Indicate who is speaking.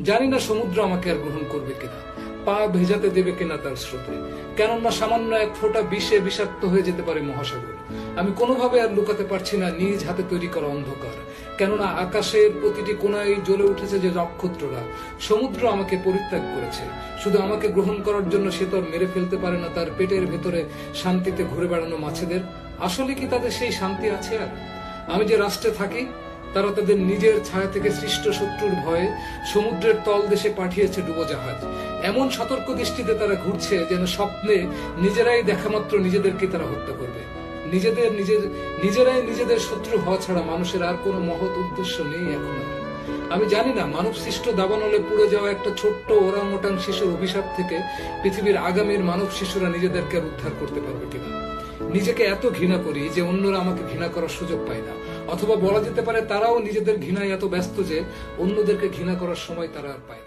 Speaker 1: জানি না সমুদ্র আমাকে আর গ্রহণ করবে কিনা, পা ভেজাতে দেবে কিনা তার স্রোতে। কেননা সামান্য এক ফোঁটা বিষে বিষাক্ত হয়ে যেতে পারে মহাসাগর। আমি কোনোভাবে আর লুকাতে পারছি না নিজ হাতে তৈরি করা অন্ধকার। কেননা আকাশের প্রতিটি কোণায় জ্বলে উঠেছে যে নক্ষত্ররা। সমুদ্র আমাকে পরিত্যাগ করেছে, শুধু আমাকে গ্রহণ করার জন্য সে তো আর মেরে ফেলতে পারে না তার পেটের ভেতরে শান্তিতে ঘুরে বেড়ানো মাছেদের। আসলে কি তাদের সেই শান্তি আছে আর? আমি যে রাষ্ট্রে থাকি, তারা তাদের নিজের ছায়া থেকে সৃষ্ট শত্রুর ভয়ে সমুদ্রের তল দেশে পাঠিয়েছে ডুবোজাহাজ। এমন সতর্ক দৃষ্টিতে তারা ঘুরছে যেন স্বপ্নে নিজেরাই দেখামাত্র নিজেদেরকে তারা হত্যা করবে। নিজেরাই নিজেদের শত্রু হওয়া ছাড়া মানুষের আর কোনো মহৎ উদ্দেশ্য নেই এখন আর। আমি জানি না মানব সৃষ্ট দাবানলে পুড়ে যাওয়া একটা ছোট্ট ওরাংওটাং শিশুর অভিশাপ থেকে পৃথিবীর আগামীর মানব শিশুরা নিজেদেরকে আর উদ্ধার করতে পারবে কিনা। নিজেকে এত ঘৃণা করি যে অন্যরা আমাকে ঘৃণা করার সুযোগ পায় না, অথবা বলা যেতে পারে তারাও নিজেদের ঘৃণায় এত ব্যস্ত যে অন্যদেরকে ঘৃণা করার সময় তারা আর পায় না।